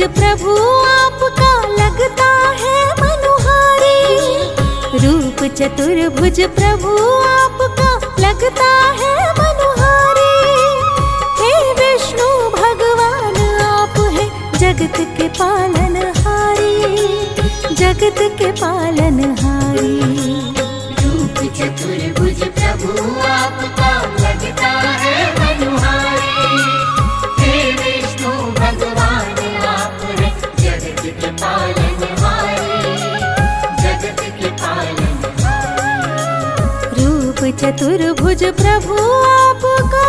प्रभु आपका लगता है मनुहारी। रूप चतुर्भुज प्रभु आपका लगता है मनुहारी। हे विष्णु भगवान आप है जगत के पालनहारी, जगत के पालनहारी। रूप चतुर्भुज प्रभु आपका लगता है मनुहारी। हे विष्णु भगवान आप है जगत के पालनहारी, जगत के पालनहारी। रूप चतुर्भुज प्रभु आपका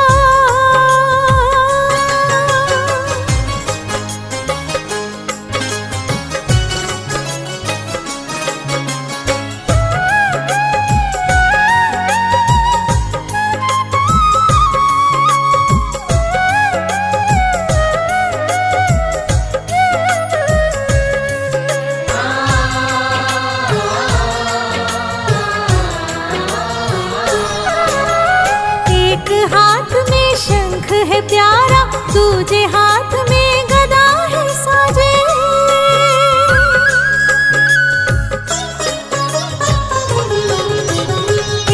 है प्यारा, दूजे हाथ में गदा है साजे।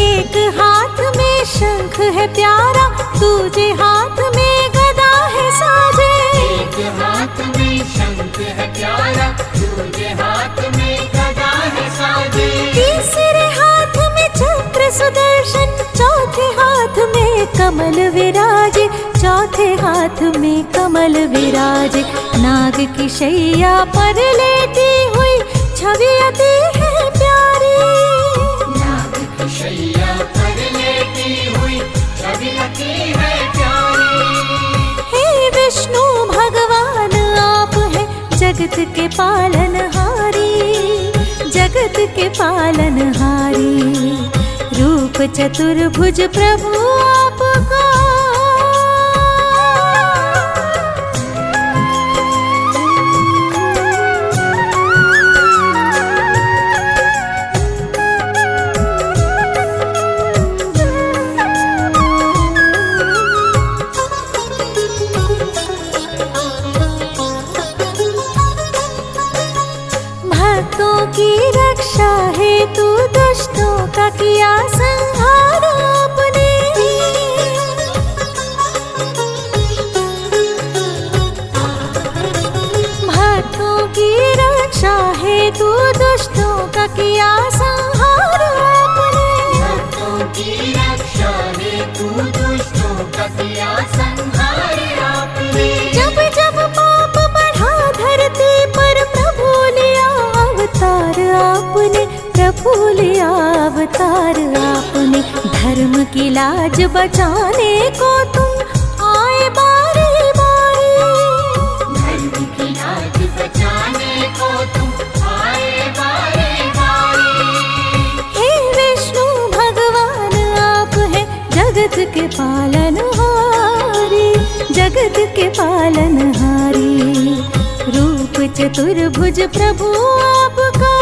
एक हाथ में शंख है प्यारा, दूजे हाथ में गदा है साजे। एक हाथ में शंख है प्यारा, दूजे हाथ में गदा है साजे। तीसरे हाथ में चक्र सुदर्शन, चौथे हाथ में कमल विराजे, चौथे हाथ में कमल विराजे। नाग की शैया पर लेटी हुई छवि अति है प्यारी। नाग की शैया पर लेटी हुई छवि अति है प्यारी। हे विष्णु भगवान आप है जगत के पालनहारी, जगत के पालनहारी। रूप चतुर्भुज प्रभु आपका की रक्षा हेतु दुष्टों का किया संहार आपने। भक्तों की रक्षा हेतु दुष्टों का किया संहार आपने। भक्तों की रक्षा हेतु दुष्टों का किया संहार आपने। जब जब पाप बढ़ा धरती पर प्रभु लिया अवतार आपने, प्रभु लिया अवतार आपने। धर्म की लाज बचाने को तुम आए बारी बारी। धर्म की लाज बचाने को तुम आए बारी बारी। हे विष्णु भगवान आप है जगत के पालनहारी, जगत के पालनहारी। रूप चतुर्भुज प्रभु आपका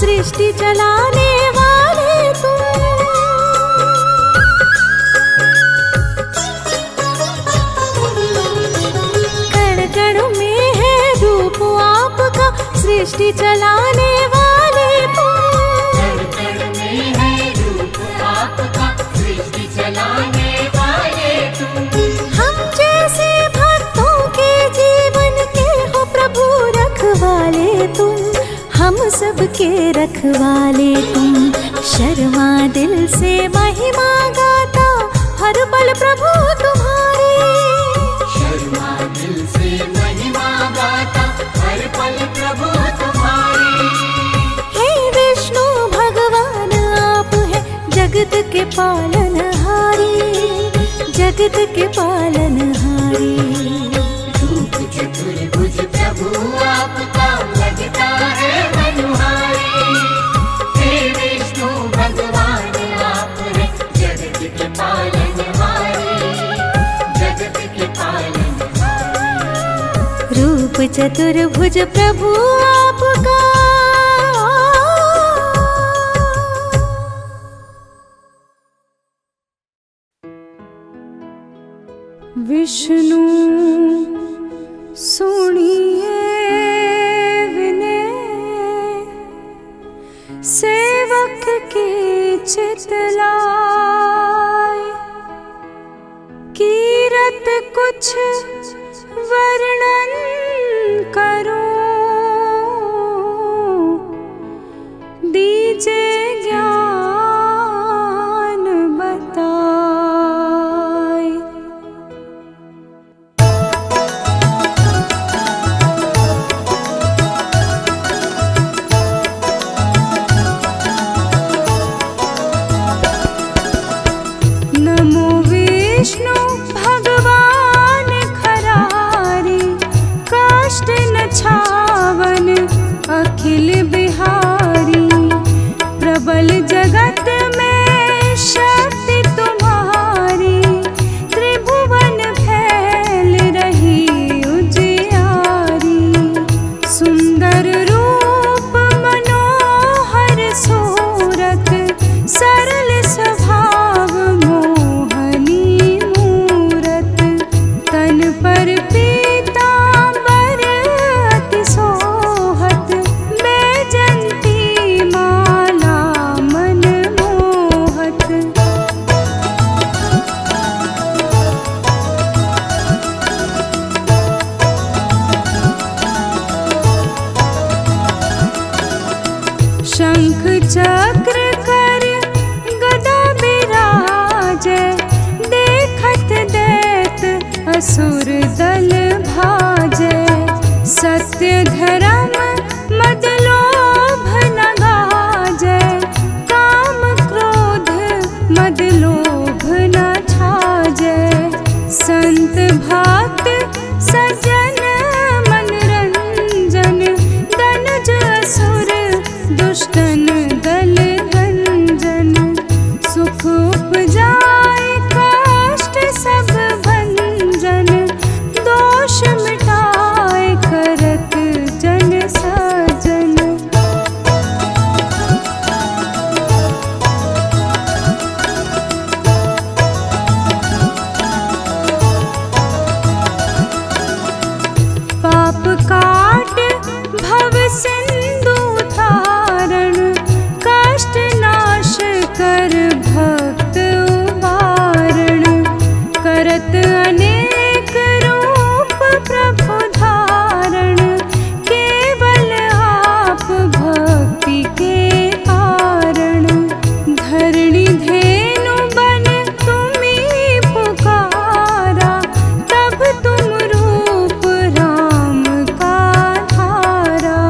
सृष्टि चलाने वाले तुम। कण कण में है रूप आपका, सृष्टि चलाने वाले तुम। कण कण में है रूप आपका, सृष्टि चलाने वाले तुम। हम जैसे भक्तों के जीवन के हो प्रभु रखवाले तुम, हम सबके रखवाले तुम। शर्मा दिल से महिमा गाता हर पल प्रभु तुम्हारी। शर्मा दिल से महिमा गाता हर पल प्रभु तुम्हारी। हे विष्णु भगवान आप है जगत के पालनहारी, जगत के पालनहारी। रूप रूप चतुर्भुज प्रभु आपका। विष्णु सुनिए विनय, सेवक की चितलाय। कीरत कुछ वर्णन करो, दीजे ज्ञान बताए। नमो विष्णु भगवान खरारी, काष्ठ न छावन अखिल बिहारी। प्रबल जगत में शक्ति तुम्हारी, त्रिभुवन फैल रही उजियारी। सुंदर रूप मनोहर सूरत, सरल स्वभाव मोहनी मूरत। तन पर पीतांबर अति सोहत, बैजंती माला मन मोहत। शंख चक्र कर गदा बिराजे, देखत दैत असुर दल भाजे। सत्य धर्म मद लोभ न गाजे, काम क्रोध मद लोभ न छाजे। संत भक्त सज्जन मनरंजन, दनुज असुर दुष्टन दल गंजन। सुख उपजाए कष्ट सब भंजन, दोष मिटाए करत जन सजन। पाप काट भव सिंधु तारण, काष्ठ नाश कर भक्त उबारण। करत अनेक रूप प्रभु धारण, केवल आप भक्ति के कारण। धरणी धेनु बन तुम्हीं पुकारा, तब तुम रूप राम का धारा।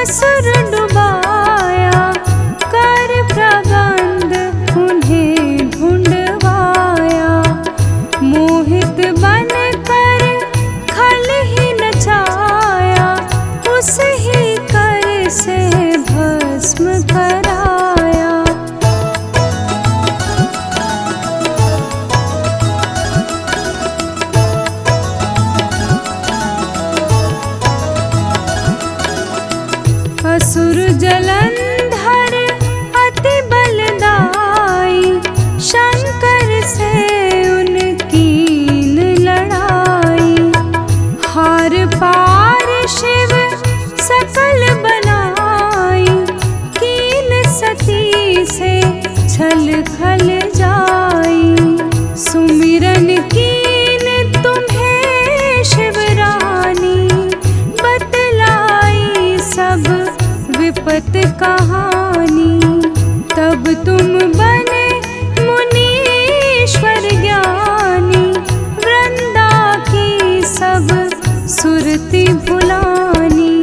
असुर डुबाया, कर प्रबंध उन्हें ढूंढवाया। मोहित बन कर खल ही नचाया, उस ही कर से भस्म कराया। असुर जलंधर अति बलदाई, शंकर से उनकी लड़ाई। हार पार शिव सकल बनाई, कीन सती से छल खल जाई। सुमिरन कीन तुम्हें शिवरानी, बतलाई सब विपत कहानी। तब तुम बने मुनीश्वर ज्ञानी, वृंदा की सब सुरति भुलानी।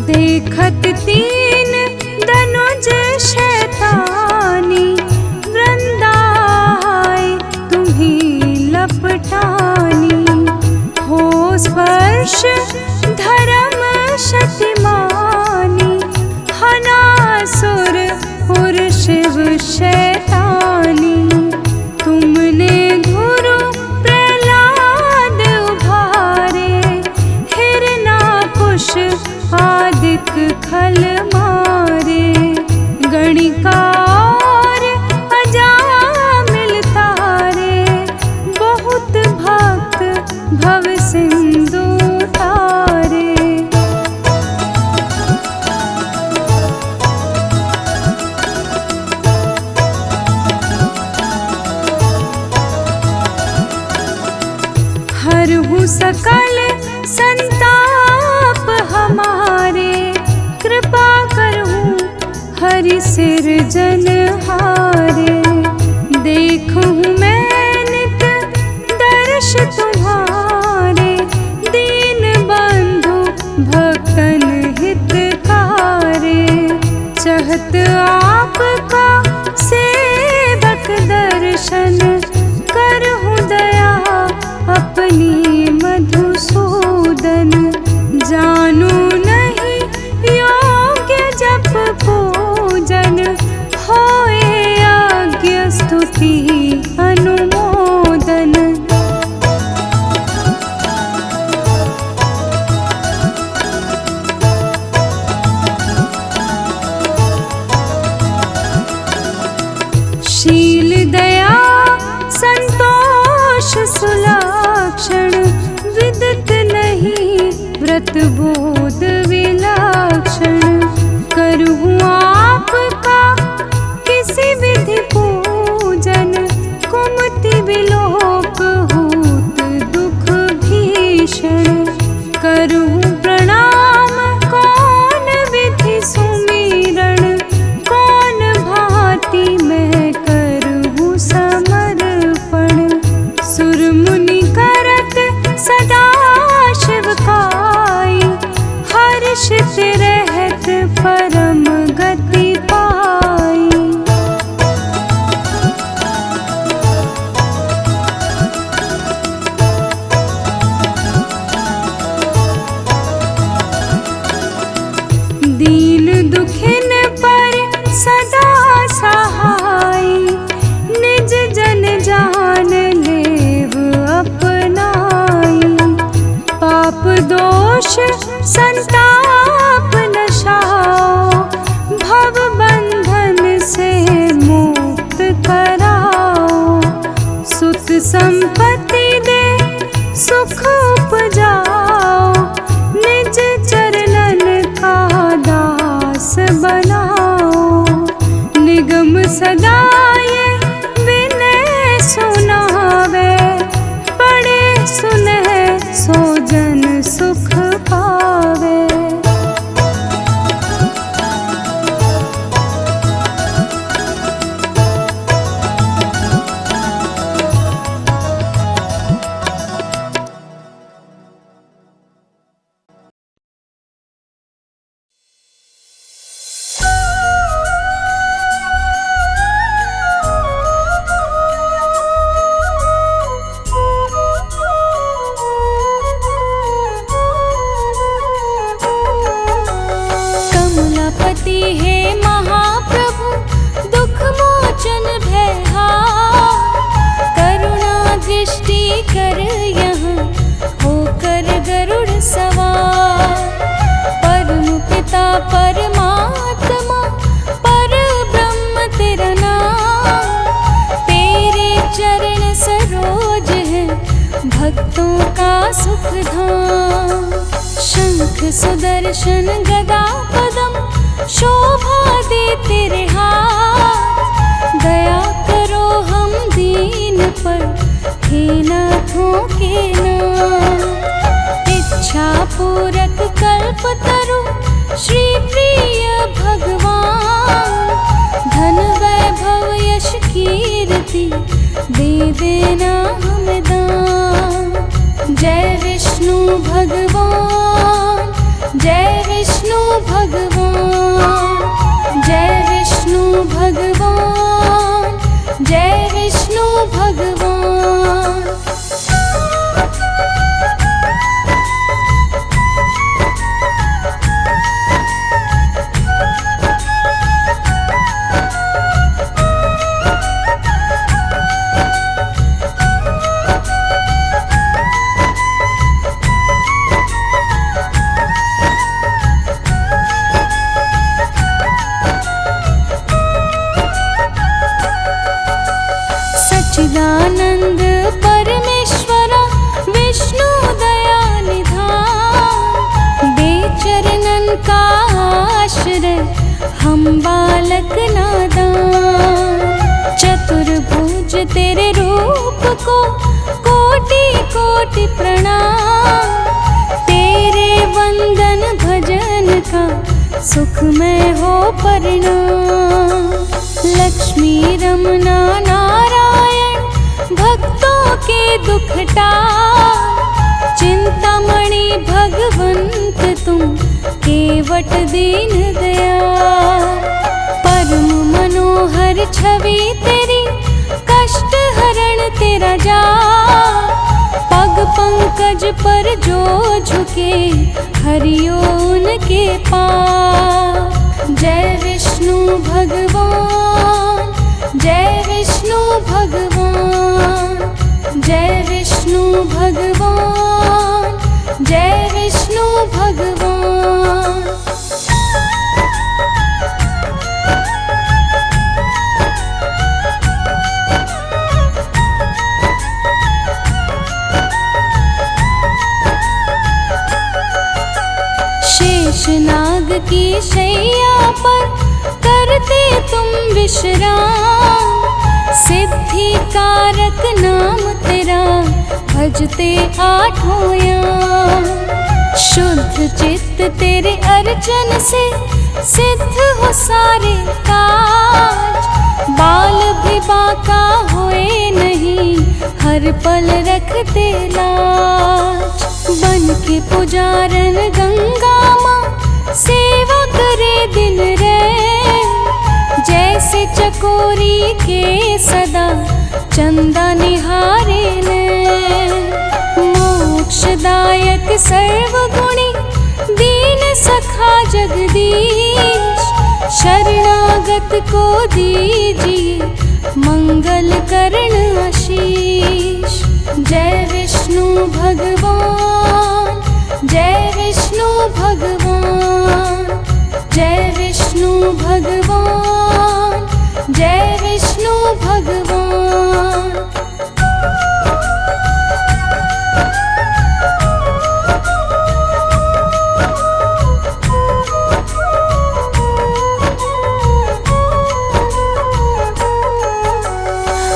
देखत तीन धनुज शैतानी, वृंदाई तुम्हीं लपटानी। हो स्पर्श धर्म शतिमानी, हनासुर उर शिव शैतानी। तुमने गुरु प्रहलाद उभारे, हिरनाकुश आदिक खल मारे। गणिका और अजामिल तारे, बहुत भक्त भव सिंधु तारे। हरहु सकल संताप हमारे, कृपा करहूँ हरि सिरजनहारे। देखूँ मैं नित दर्श तुम्हारे, दीन बंधु भक्तन हितकारे। चहत आपका सेवक दर्शन, करहूँ दया अपनी मधुसूदन। जानू नहीं योग्य जप पूजन, होए यज्ञ स्तुति अनुमोदन। शील दया संतोष सुलक्षण, विदित नहीं व्रत बोध विलक्षण। करहूँ आपका किसी विधि पूजन, कुमति विलोक हूत दुख भीषण। करहूँ प्रणाम कौन विधि सुमिरण, कौन भांति मैं करहूँ समर्पण। सुर मुनि करत सदा शिवकाई, सुख धाम। शंख सुदर्शन गदा पदम शोभा दे तेरे हाथ। दया करो हम दीन पर, हे नाथों के नाथ। इच्छा पूरक कल्प तरु श्री प्रिय भगवान। धन वैभव यश कीर्ति दे देना हमें दान। जय विष्णु भगवान, जय विष्णु भगवान, जय विष्णु भगवान, जय विष्णु भगवान। सच्चिदानंद परमेश्वरा विष्णु दया निधान। बेचरणन का आश्रय हम बालक नादान। चतुर्भुज तेरे रूप को कोटि कोटि प्रणाम। तेरे वंदन भजन का सुखमय हो परिणाम। लक्ष्मी रमना नारायण भक्तों के दुख टार। चिंतामणि भगवंत तुम केवट दीन दयाल। परम मनोहर छवि तेरी कष्ट हरण तेरा जाप। पग पंकज पर जो झुके हरियो उनके पाप। जय विष्णु भगवान, जय विष्णु भगवान, जय विष्णु भगवान, जय विष्णु भगवान। शेषनाग की शैया पर करते तुम विश्राम। सिद्धि कारक नाम तेरा भजते आठों याम। शुद्ध चित्त तेरे अर्चन से सिद्ध हो सारे काज। बाल भी बाका होए नहीं, हर पल रखते लाज। बन के पुजारन गंगा माँ सेवा करे दिन रैन। जैसे चकोरी के सदा चंदा निहारे नैन। मोक्षदायक सर्वगुणी दीन सखा जगदीश। शरणागत को दीजिए मंगल करण आशीष। जय विष्णु भगवान, जय विष्णु भगवान, जय विष्णु भगवान, जय विष्णु भगवान।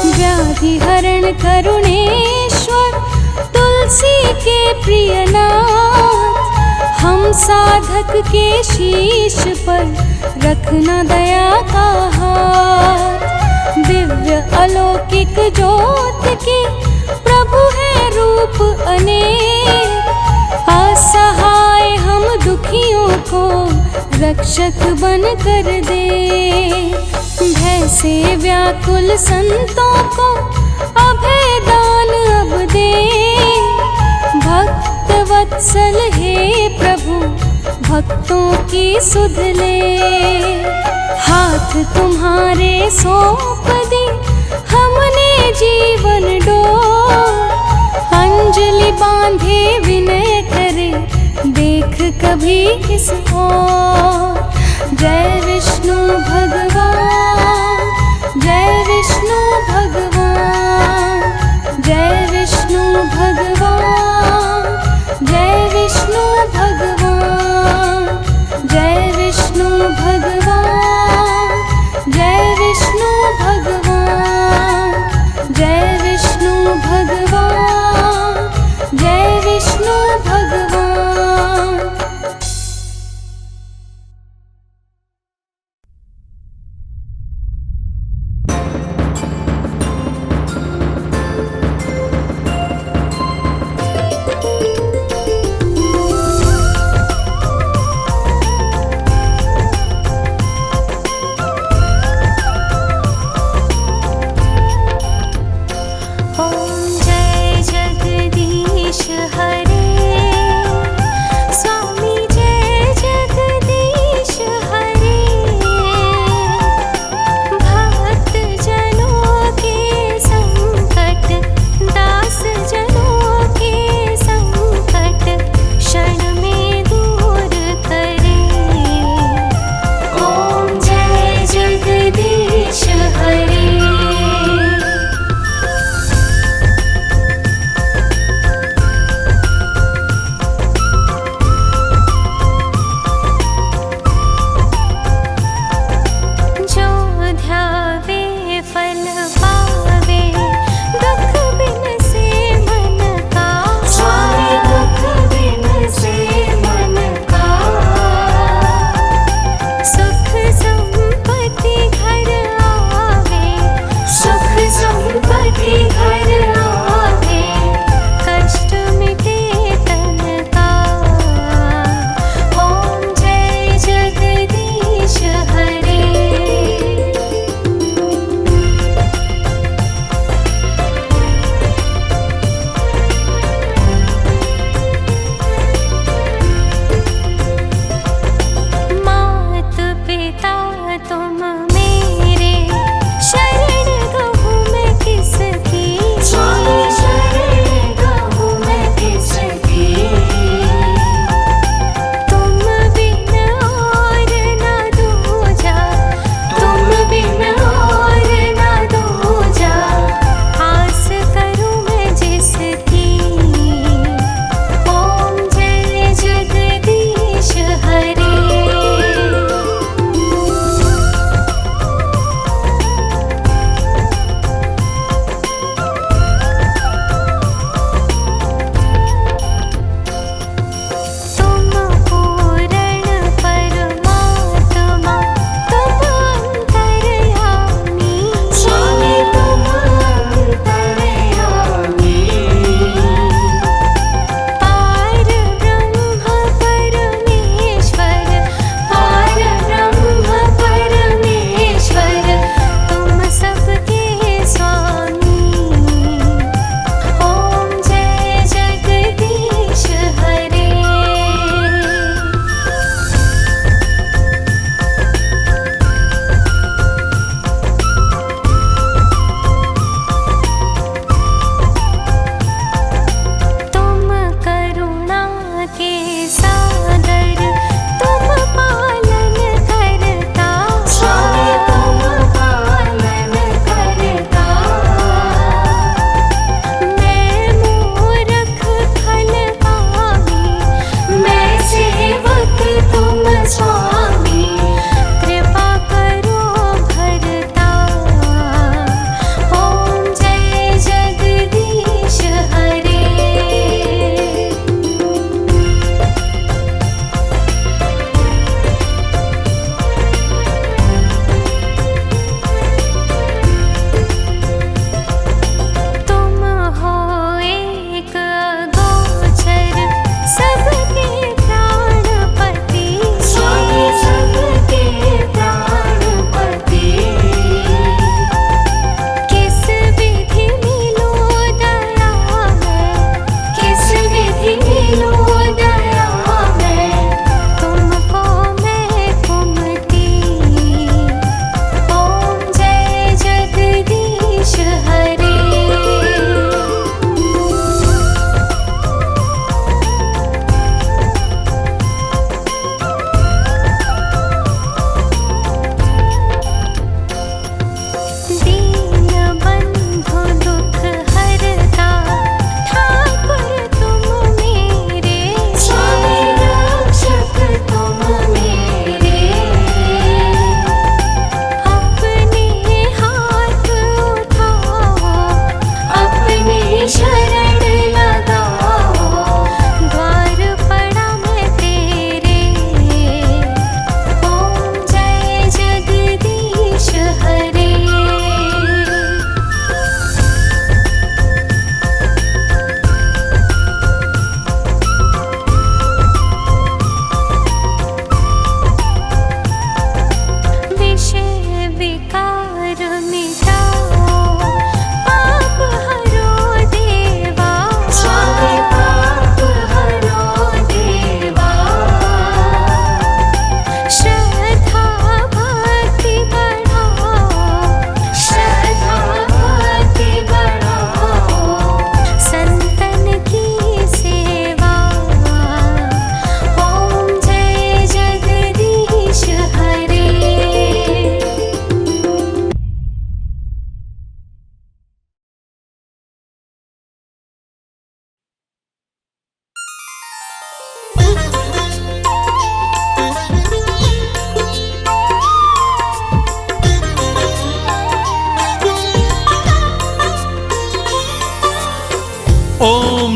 व्याधि हरण करुणेश्वर तुलसी के प्रिय नाथ। हम साधक के शीश पर रखना दया का हाथ। दिव्य अलौकिक ज्योत के प्रभु है रूप अनेक। असहाय हम दुखियों को रक्षक बन कर दे। भय से व्याकुल संतों को अभय दान अब दे। भक्त वत्सल हे प्रभु भक्तों की सुध ले। हाथ तुम्हारे सौंप दी हमने जीवन डोर। अंजलि बांधे विनय करे देख कभी इस ओर। जय विष्णु भगवान, जय विष्णु भगवान, जय विष्णु भगवान,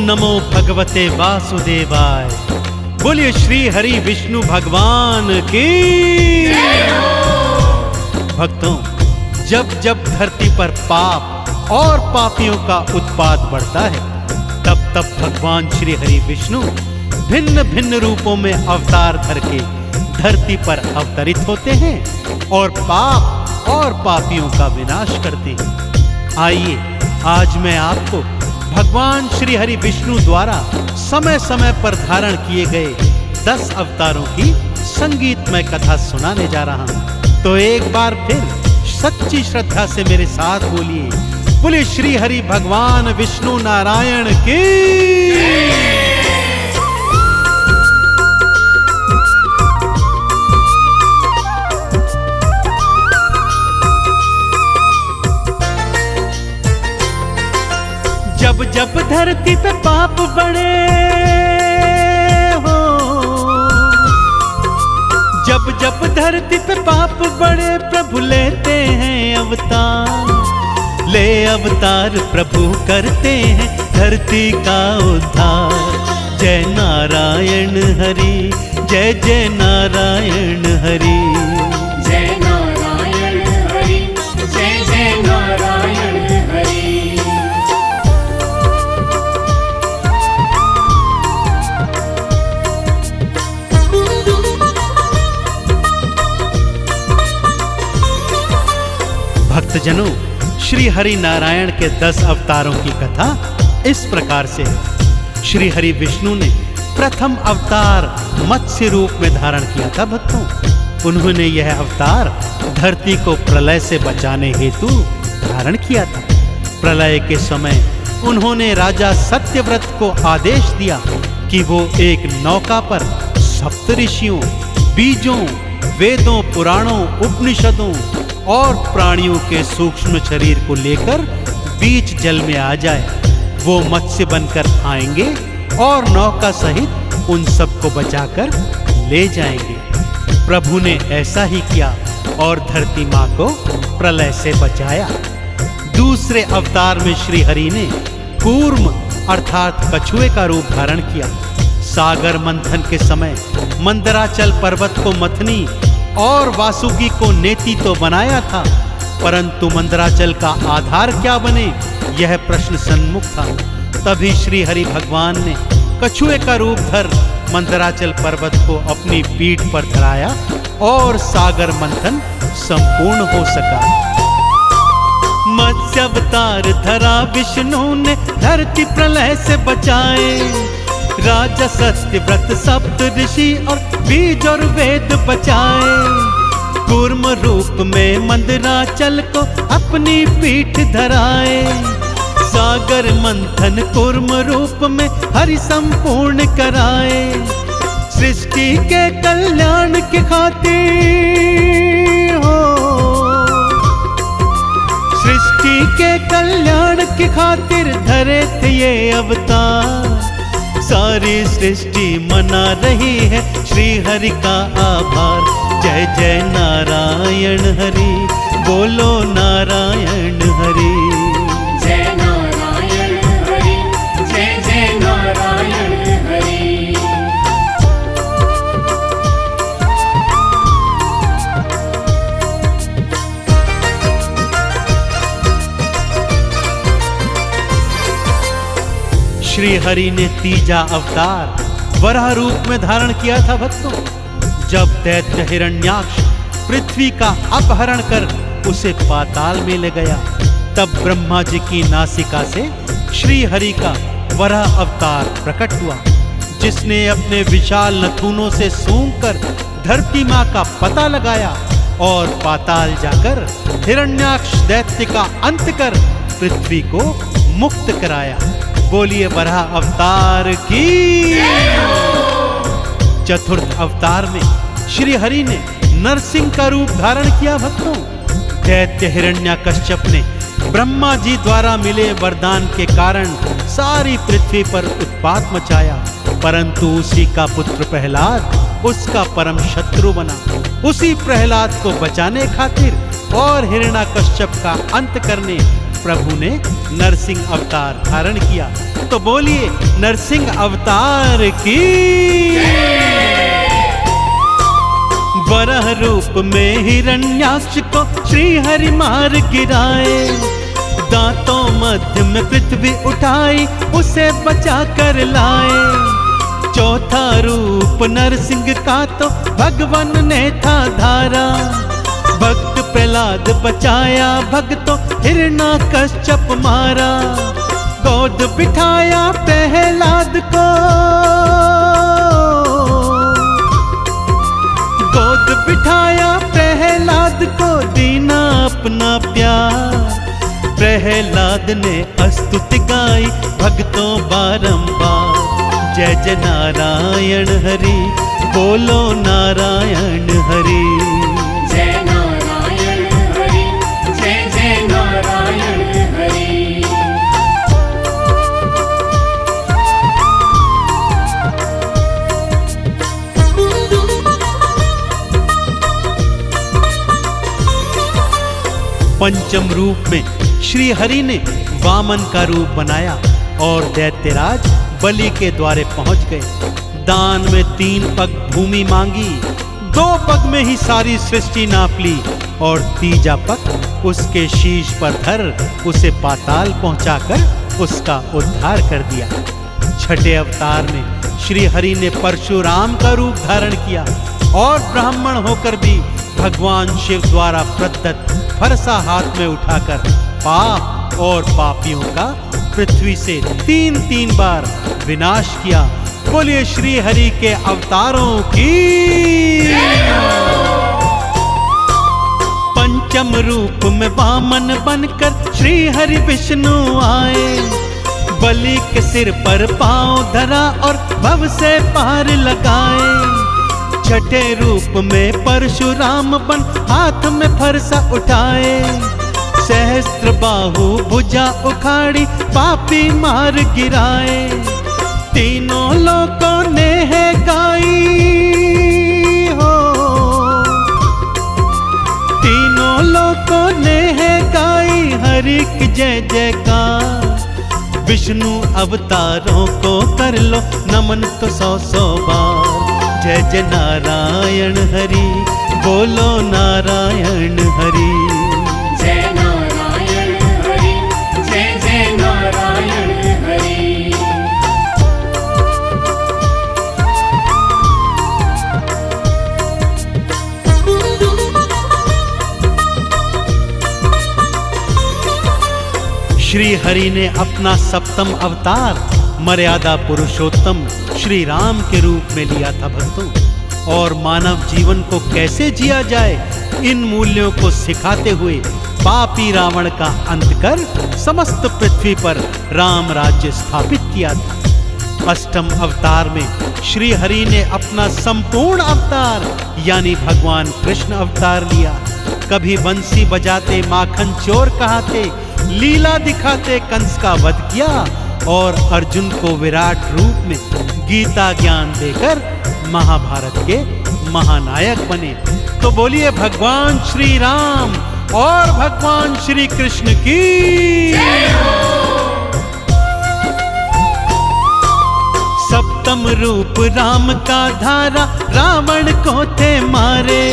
नमो भगवते वासुदेवाय। बोलिए श्री हरि विष्णु भगवान की। भक्तों, जब जब धरती पर पाप और पापियों का उत्पात बढ़ता है, तब तब भगवान श्री हरि विष्णु भिन्न भिन्न रूपों में अवतार धर के धरती पर अवतरित होते हैं और पाप और पापियों का विनाश करते हैं। आइए आज मैं आपको भगवान श्री हरि विष्णु द्वारा समय समय पर धारण किए गए 10 अवतारों की संगीतमय कथा सुनाने जा रहा हूं। तो एक बार फिर सच्ची श्रद्धा से मेरे साथ बोलिए, बोले श्री हरि भगवान विष्णु नारायण की। जब जब धरती पे पाप बढ़े हो, जब जब धरती पे पाप बढ़े, प्रभु लेते हैं अवतार। ले अवतार प्रभु करते हैं धरती का उद्धार। जय नारायण हरि, जय जय नारायण हरि। जय नारायण हरि, जय जय नारायण हरि। भक्तजनों, श्री हरि नारायण के 10 अवतारों की कथा इस प्रकार से है। श्री हरि विष्णु ने प्रथम अवतार मत्स्य रूप में धारण किया था। भक्तों, उन्होंने यह अवतार धरती को प्रलय से बचाने हेतु धारण किया था। प्रलय के समय उन्होंने राजा सत्यव्रत को आदेश दिया कि वो एक नौका पर सप्तऋषियों, बीजों, वेदों, पुराणों, उपनिषदों और प्राणियों के सूक्ष्म शरीर को लेकर बीच जल में आ जाए। वो मत्स्य बनकर आएंगे और नौका सहित उन सबको बचाकर ले जाएंगे। प्रभु ने ऐसा ही किया और धरती माँ को प्रलय से बचाया। दूसरे अवतार में श्री हरि ने कूर्म अर्थात कछुए का रूप धारण किया। सागर मंथन के समय मंदराचल पर्वत को मथनी और वासुकी को नेति तो बनाया था, परंतु मंदराचल का आधार क्या बने, यह प्रश्न सन्मुख था। तभी श्री हरि भगवान ने कछुए का रूप धर मंदराचल पर्वत को अपनी पीठ पर धराया और सागर मंथन संपूर्ण हो सका। मत्स्य अवतार धरा विष्णु ने धरती प्रलय से बचाए। राजा सत्यव्रत सप्त ऋषि और बीज और वेद बचाए। कूर्म रूप में मंदराचल को अपनी पीठ धराए। सागर मंथन कूर्म रूप में हरि संपूर्ण कराए। सृष्टि के कल्याण के खातिर हो, सृष्टि के कल्याण के खातिर धरे थे ये अवतार। सारी सृष्टि मना रही है श्री हरि का आभार। जय जय नारायण हरि, बोलो नारायण हरि। जय नारायण हरि, जय जय नारायण हरि। श्री हरि ने तीजा अवतार वराह रूप में धारण किया था। भक्तों, जब दैत्य हिरण्याक्ष पृथ्वी का अपहरण कर उसे पाताल में ले गया, तब ब्रह्मा जी की नासिका से श्री हरि का वराह अवतार प्रकट हुआ, जिसने अपने विशाल नथुनों से सूंघकर धरती माँ का पता लगाया और पाताल जाकर हिरण्याक्ष दैत्य का अंत कर पृथ्वी को मुक्त कराया। बोलिए वराह अवतार की। चतुर्थ अवतार में श्री हरि ने नरसिंह का रूप धारण किया। भक्तों, दैत्य हिरण्याकश्यप ने ब्रह्मा जी द्वारा मिले वरदान के कारण सारी पृथ्वी पर उत्पात मचाया, परंतु उसी का पुत्र प्रहलाद उसका परम शत्रु बना। उसी प्रहलाद को बचाने खातिर और हिरण्याकश्यप का अंत करने प्रभु ने नरसिंह अवतार धारण किया। तो बोलिए नरसिंह अवतार की। वराह रूप में हिरण्याक्ष को श्री हरि मार गिराए, दांतों मध्य में पृथ्वी उठाई उसे बचा कर लाए। चौथा रूप नरसिंह का तो भगवान ने था धारा, भक्त प्रहलाद बचाया भक्तों हिरण्याकश्यप मारा। गोद बिठाया प्रहलाद को, गोद बिठाया प्रहलाद को, दीना अपना प्यार। प्रहलाद ने स्तुति गाई भक्तों बारंबार, जय जय नारायण हरि, बोलो नारायण हरि। जय नारायण हरि, जय जय नारायण हरि। पंचम रूप में श्री हरि ने वामन का रूप बनाया और दैत्यराज बलि के द्वारे पहुंच गए। दान में 3 पग भूमि मांगी, 2 पग में ही सारी सृष्टि नाप ली और तीजा पग उसके शीश पर धर उसे पाताल पहुंचाकर उसका उद्धार कर दिया। छठे अवतार में श्री हरि ने परशुराम का रूप धारण किया और ब्राह्मण होकर भी भगवान शिव द्वारा प्रदत्त फरसा हाथ में उठाकर पाप और पापियों का पृथ्वी से 3-3 बार विनाश किया। बोलिए श्री हरि के अवतारों की। पंचम रूप में वामन बनकर श्री हरि विष्णु आए, बलि के सिर पर पांव धरा और भव से पार लगाए। छठे रूप में परशुराम बन हाथ में फरसा उठाए, सहस्त्र बाहु भुजा उखाड़ी पापी मार गिराए। तीनों लोकों ने है गाई हो, तीनों लोकों ने है गाई हरि की जय जयकार। विष्णु अवतारों को कर लो नमन तो 100 बार, जय जय नारायण हरि, बोलो नारायण हरि। जय नारायण हरि, जय जय नारायण हरि। श्री हरि ने अपना सप्तम अवतार मर्यादा पुरुषोत्तम श्री राम के रूप में लिया था भक्तों, और मानव जीवन को कैसे जिया जाए इन मूल्यों को सिखाते हुए पापी रावण का अंत कर समस्त पृथ्वी पर राम राज्य स्थापित किया था। अष्टम अवतार में श्री हरि ने अपना संपूर्ण अवतार यानी भगवान कृष्ण अवतार लिया। कभी बंसी बजाते माखन चोर कहाते, लीला दिखाते कंस का वध किया और अर्जुन को विराट रूप में गीता ज्ञान देकर महाभारत के महानायक बने। तो बोलिए भगवान श्री राम और भगवान श्री कृष्ण की। सप्तम रूप राम का धारा रावण को थे मारे,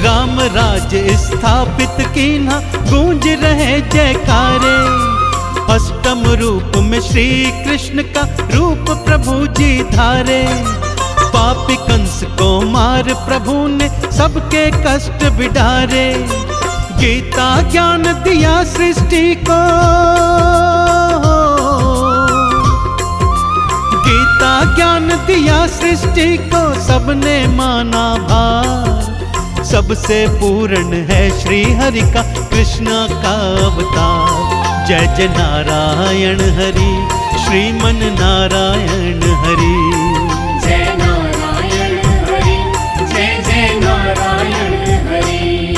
राम राज्य स्थापित कीन्हा गूंज रहे जयकारे। अष्टम रूप में श्री कृष्ण का रूप प्रभु जी धारे, पापी कंस को मार प्रभु ने सबके कष्ट बिडारे। गीता ज्ञान दिया सृष्टि को, गीता ज्ञान दिया सृष्टि को, सबने माना भार। सबसे पूर्ण है श्री हरि का कृष्ण का अवतार। जय जय नारायण हरि, श्रीमन नारायण हरि। जय नारायण हरि, जय जय नारायण हरि।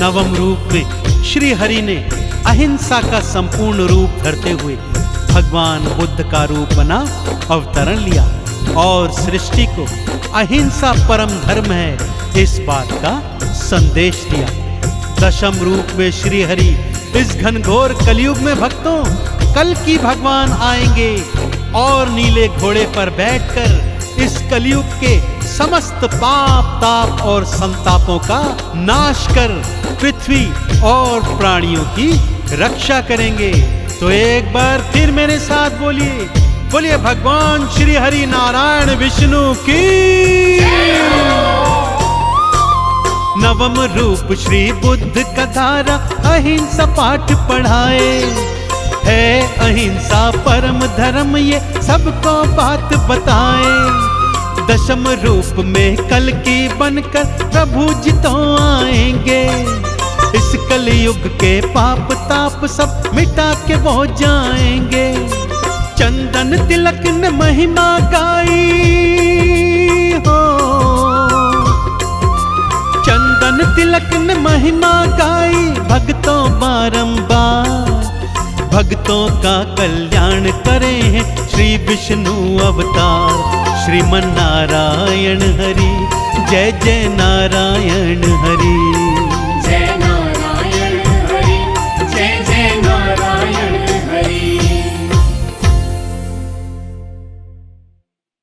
नवम रूप में श्री हरि ने अहिंसा का संपूर्ण रूप धरते हुए भगवान बुद्ध का रूप बना अवतरण लिया और सृष्टि को अहिंसा परम धर्म है इस बात का संदेश दिया। दशम रूप में श्री हरि इस घनघोर कलयुग में भक्तों कल की भगवान आएंगे और नीले घोड़े पर बैठकर इस कलयुग के समस्त पाप ताप और संतापों का नाश कर पृथ्वी और प्राणियों की रक्षा करेंगे। तो एक बार फिर मेरे साथ बोलिए, बोलिए भगवान श्री हरि नारायण विष्णु की। नवम रूप श्री बुद्ध का धारा अहिंसा पाठ पढ़ाए, है अहिंसा परम धर्म ये सबको बात बताए। दशम रूप में कल की बनकर प्रभु जी तो आएंगे, इस कलयुग के पाप ताप सब मिटा के वो जाएंगे। चंदन तिलक ने महिमा गाई हो, चंदन तिलक ने महिमा गाई, भक्तों बारंबार भक्तों का कल्याण करे हैं श्री विष्णु अवतार। श्रीमन नारायण हरि, जय जय नारायण हरि।